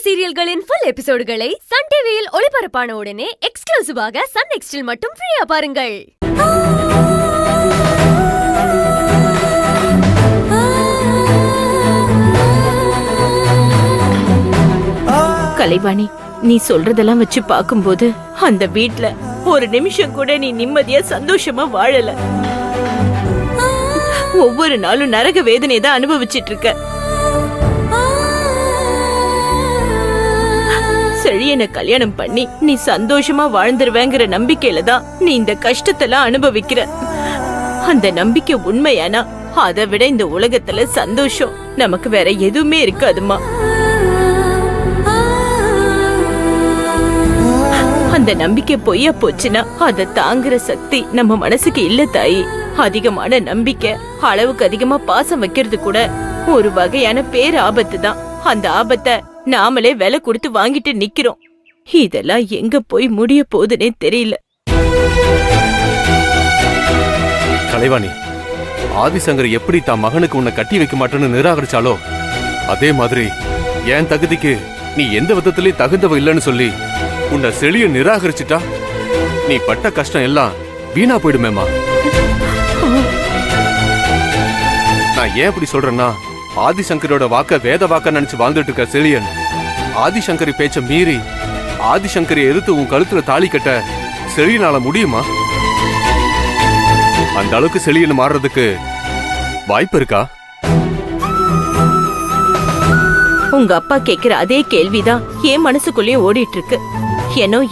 சீரியல்களின் full எபிசோடுகளை Sun டிவியில் ஒளிபரப்பான உடனே எக்ஸ்க்ளூசிவாக சன் நெக்ஸ்டில் மட்டும் ஃப்ரீயா பாருங்கள். கலைவாணி, நீ சொல்றதெல்லாம் வச்சு பாக்கும்போது அந்த வீட்ல ஒரு நிமிஷம் கூட நீ நிம்மதியா சந்தோஷமா வாழல. ஒவ்வொரு நாளும் நரக வேதனை தான் அனுபவிச்சிட்டு இருக்க. செழியனை கல்யாணம் பண்ணி நீ சந்தோஷமா வாழ்ந்துருவேங்கிற நம்பிக்கையில தான் நீ இந்த கஷ்டத்தெல்லாம் அனுபவிக்கிற. அந்த நம்பிக்கை உண்மையானா அதை விட இந்த உலகத்துல சந்தோஷம் நமக்கு வேற எதுவுமே இருக்காதுமா. அந்த நம்பிக்கை பொய்யா போச்சுன்னா அதை தாங்குற சக்தி நம்ம மனசுக்கு இல்ல தாயி. அதிகமான நம்பிக்கை, அளவுக்கு அதிகமா பாசம் வைக்கிறது கூட ஒரு வகையான பேர் ஆபத்து தான். அந்த ஆபத்தை நாமளே விலை கொடுத்து வாங்கிட்டு நிக்கிறோம். இதெல்லாம் எங்க போய் முடிய போகுதுன்னே தெரியல. கலைவாணி, ஆதிசங்கர் எப்படி தான் மகனுக்கு உன்னை கட்டி வைக்க மாட்டேன்னு நிராகரிச்சாலோ அதே மாதிரி என் தகுதிக்கு நீ எந்த விதத்திலயும் தகுந்தவ இல்லைன்னு சொல்லி உன்னை செழிய நிராகரிச்சுட்டா நீ பட்ட கஷ்டம் எல்லாம் வீணா போயிடுமேமா. நான் ஏன் இப்படி சொல்றேன்னா, ஆதிசங்கரோட வாக்க வேத வாக்க நினைச்சு வாழ்ந்துட்டு இருக்க செழியன் ஆதிசங்கரி பேச்ச மீறி ஆதிசங்கரை எதிர்த்து உன் கழுத்துல தாலி கட்ட செழியனால முடியுமா? அந்த அளவுக்கு செழியன் மாறுறதுக்கு வாய்ப்பு இருக்கா? உங்க அப்பா கேக்குற அதே கேள்விதான் என் மனசுக்குள்ளேயும் ஓடிட்டு இருக்கு.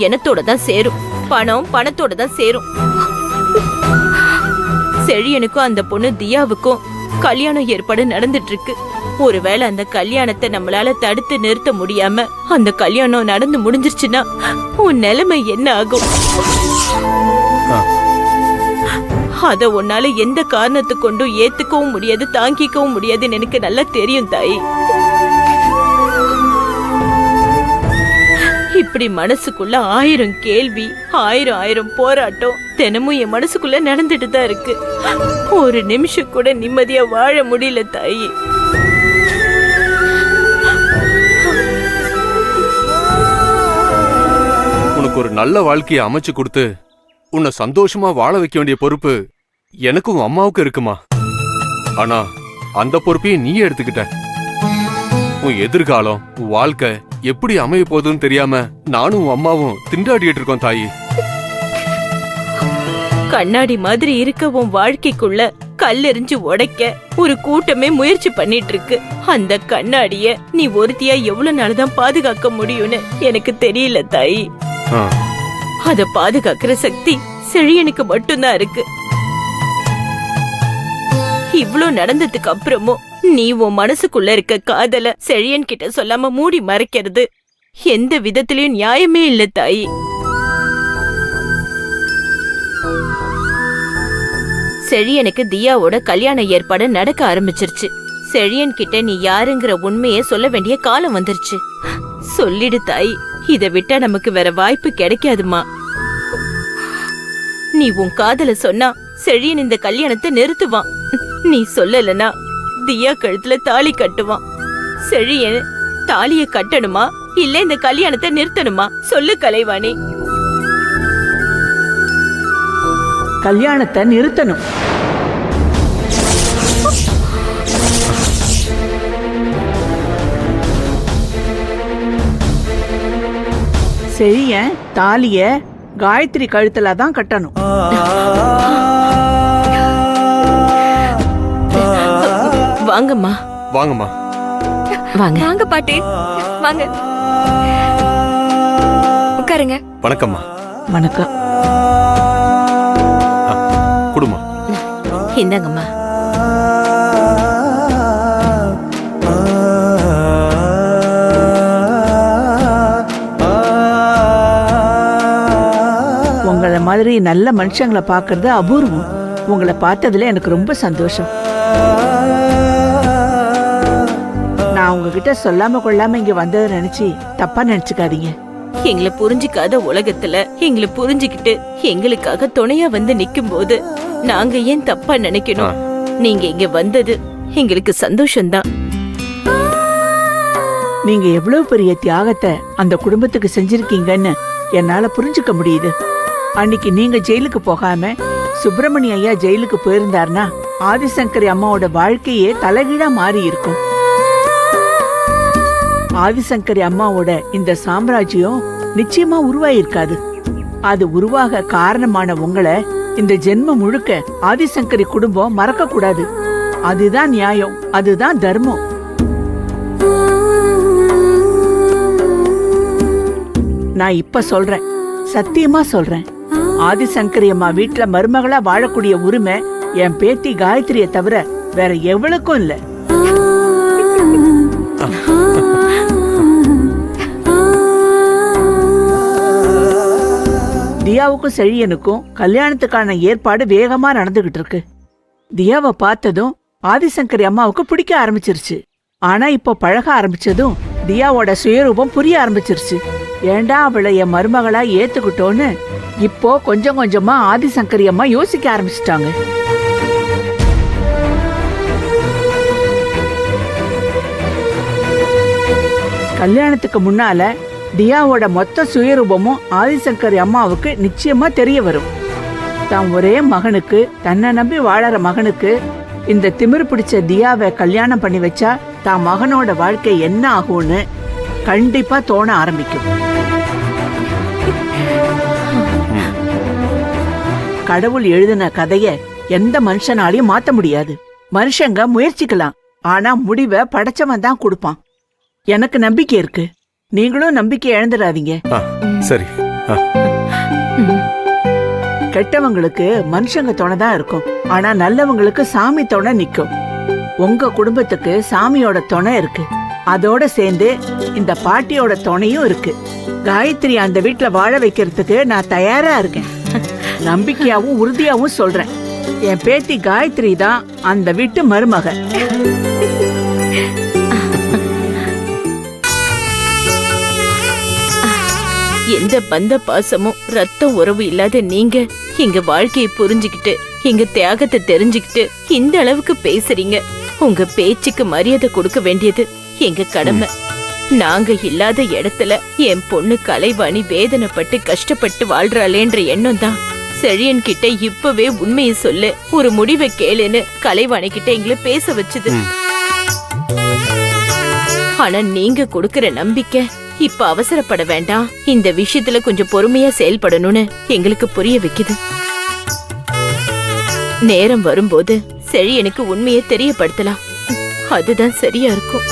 எனத்தோட தான் சேரும், பணம் பணத்தோட தான் சேரும். செழியனுக்கும் அந்த பொண்ணு தியாவுக்கும் கல்யாணம் ஏற்பாடு நடந்துட்டு இருக்கு. ஒருவேளை அந்த கல்யாணத்தை நம்மளால தடுத்து நிறுத்த முடியாம அந்த கல்யாணம் நடந்து முடிஞ்சிருச்சுன்னா உன் நிலைமை என்ன ஆகும்? அத உன்னால எந்த காரணத்தை கொண்டும் ஏத்துக்கவும் முடியாது, தாங்கிக்கவும் முடியாதுன்னு எனக்கு நல்லா தெரியும் தாயி. இப்படி மனசுக்குள்ள 1000 கேள்வி, 1000 போராட்டம் தினமும் என் மனசுக்குள்ள நடந்துட்டு தான் இருக்கு. ஒரு நிமிஷம் கூட நிம்மதியா வாழ முடியல தாயி. உனக்கு ஒரு நல்ல வாழ்க்கையை அமைச்சு கொடுத்து உன்னை சந்தோஷமா வாழ வைக்க வேண்டிய பொறுப்பு எனக்கும் அம்மாவுக்கும் இருக்குமா. ஆனா அந்த பொறுப்பையும் நீ எடுத்துக்கிட்ட. உன் எதிர்காலம், உன் வாழ்க்கை எப்படி அமைய போகுதுன்னு தெரியாம நானும் அம்மாவும் திண்டாடிட்டு இருக்கோம் தாயி. கண்ணாடி மாதிரி இருக்க உன் வாழ்க்கைக்குள்ள கல்லெறிஞ்சு உடைக்க ஒரு கூட்டமே முயற்சி பண்ணிட்டு இருக்கு. அந்த கண்ணாடிய நீ ஒருத்தியா எவ்வளவு நாள்தான் பாதுகாக்க முடியும்னு எனக்கு தெரியல தாயி. அத பாதுகாக்கிற சக்தி செழியனுக்கு மட்டும்தான் இருக்கு. இவ்ளோ நடந்ததுக்கு அப்புறமும் நீ உன் மனசுக்குள்ள இருக்க காதல செழியன் கிட்ட சொல்லாம மூடி மறைக்கிறது எந்த விதத்திலயும் நியாயமே இல்ல தாயி. செழியனுக்கு தியாவோட கல்யாண ஏற்பாடு நடக்க ஆரம்பிச்சிருச்சு. செழியன் கிட்ட நீ யாருங்கிற உண்மையை சொல்ல வேண்டிய காலம் வந்துருச்சு. சொல்லிடு தாயி, இத விட்டா நமக்கு வேற வாய்ப்பு கிடைக்காதுமா. நீ உன் காதல சொன்னா செழியன் இந்த கல்யாணத்தை நிறுத்துவான். நீ சொல்லலனா தியா கழுத்துல தாலி கட்டுவான். செழியன் தாலிய கட்டணுமா இல்ல இந்த கல்யாணத்தை நிறுத்தணுமா? சொல்லு கலைவாணி. கல்யாணத்தை நிறுத்தணும். செழியன் தாலிய காயத்ரி கழுத்துல தான் கட்டணும். வாங்கம்மா. வாங்கம்மா. வாங்க வாங்க பாட்டி, வாங்க உட்காருங்க. வணக்கம்மா. வணக்கம். குடுமா. இந்தாங்கம்மா. உங்களை மாதிரி நல்ல மனுஷங்களை பார்க்கறது அபூர்வம். உங்களை பார்த்ததுல எனக்கு ரொம்ப சந்தோஷம். நான் உங்ககிட்ட சொல்லாம கொள்ளாம இங்க வந்ததை நினைச்சு தப்பா நினைச்சுக்காதீங்க. எங்களை புரிஞ்சுக்காத உலகத்துல எங்களை புரிஞ்சுக்கிட்டு எங்களுக்காக துணையா வந்து நிக்கும் போது நாங்க ஏன் தப்பா நினைக்கணும்? நீங்க இங்க வந்தது எங்களுக்கு சந்தோஷம்தான். நீங்க எவ்வளவு பெரிய தியாகத்தை அந்த குடும்பத்துக்கு செஞ்சிருக்கீங்கன்னு என்னால புரிஞ்சுக்க முடியுது. அன்னைக்கு நீங்க ஜெயிலுக்கு போகாம சுப்பிரமணிய ஐயா ஜெயிலுக்கு போயிருந்தாருன்னா ஆதிசங்கரி அம்மாவோட வாழ்க்கையே தலைகீழா மாறி இருக்கும். ஆதிசங்கரி அம்மாவோட இந்த சாம்ராஜ்யம் நிச்சயமா உருவாயிருக்காது. அது உருவாக காரணமான உங்களை இந்த ஜென்மம் முழுக்க ஆதிசங்கரி குடும்பம் மறக்க கூடாது. அதுதான் நியாயம், அதுதான் தர்மம். நான் இப்ப சொல்றேன், சத்தியமா சொல்றேன், ஆதிசங்கரி அம்மா வீட்டுல மருமகளா வாழக்கூடிய உரிமை என் பேத்தி காயத்ரிய தவிர வேற எவ்வளவுக்கும் இல்ல. தியாவுக்கும் செழியனுக்கும் கல்யாணத்துக்கான ஏற்பாடு வேகமா நடந்துகிட்டு இருக்கு. தியாவை பார்த்ததும் ஆதிசங்கரி அம்மாவுக்கு பிடிக்க ஆரம்பிச்சிருச்சு. ஆனா இப்போ பழக ஆரம்பிச்சதும் தியாவோட சுயரூபம் புரிய ஆரம்பிச்சிருச்சு. ஏண்டா அவளை என் மருமகளா ஏத்துக்கிட்டோன்னு இப்போ கொஞ்சம் கொஞ்சமா ஆதிசங்கரி அம்மா யோசிக்க ஆரம்பிச்சிட்டாங்க. கல்யாணத்துக்கு முன்னால தியாவோட மொத்த சுயரூபமும் ஆதிசங்கரி அம்மாவுக்கு நிச்சயமா தெரிய வரும். தான் ஒரே மகனுக்கு, தன்னை நம்பி வாழற மகனுக்கு இந்த திமிரு பிடிச்ச தியாவை கல்யாணம் பண்ணி வச்சா தான் மகனோட வாழ்க்கை என்ன ஆகும்னு கண்டிப்பா தோண ஆரம்பிக்கும். கடவுள் எழுதின கதைய எந்த மனுஷனாலையும் மாத்த முடியாது. மனுஷங்க முயற்சிக்கலாம், ஆனா முடிவை படைச்சவன் தான் கொடுப்பான். எனக்கு நம்பிக்கை இருக்கு, நீங்களும் நம்பிக்கை இழந்துடாதீங்க. சரி. கெட்டவங்களுக்கு மனுஷங்க துணைதான் இருக்கும், ஆனா நல்லவங்களுக்கு சாமி துணை நிக்கும். உங்க குடும்பத்துக்கு சாமியோட துணை இருக்கு, அதோட சேர்ந்து இந்த பாட்டியோட துணையும் இருக்கு. காயத்ரி அந்த வீட்டுல வாழ வைக்கிறதுக்கு நான் தயாரா இருக்கேன். நம்பிக்கையாவும் உறுதியாவும் சொல்றேன், என் பேத்தி காயத்ரி தான் அந்த வீட்டு மருமக. எந்த பந்த பாசமும் ரத்த உறவு இல்லாத நீங்க எங்க வாழ்க்கையை புரிஞ்சுக்கிட்டு எங்க தியாகத்தை தெரிஞ்சுக்கிட்டு இந்த அளவுக்கு பேசுறீங்க. உங்க பேச்சுக்கு மரியாதை கொடுக்க வேண்டியது எங்க கடமை. நாங்க இல்லாத இடத்துல என் பொண்ணு கலைவாணி வேதனைப்பட்டு கஷ்டப்பட்டு வாழ்றாளேன்ற எண்ணம் தான் செழியன் கிட்ட இப்பவே உண்மையை சொல்லு, ஒரு முடிவை கேளுன்னு கலைவாணி கிட்ட எங்களை பேச வச்சுது. ஆனா நீங்க கொடுக்கற நம்பிக்கை இப்ப அவசரப்பட வேண்டாம், இந்த விஷயத்துல கொஞ்சம் பொறுமையா செயல்படணும்னு எங்களுக்கு புரிய வைக்குது. நேரம் வரும்போது செழியனுக்கு உண்மையை தெரியப்படுத்தலாம், அதுதான் சரியா இருக்கும்.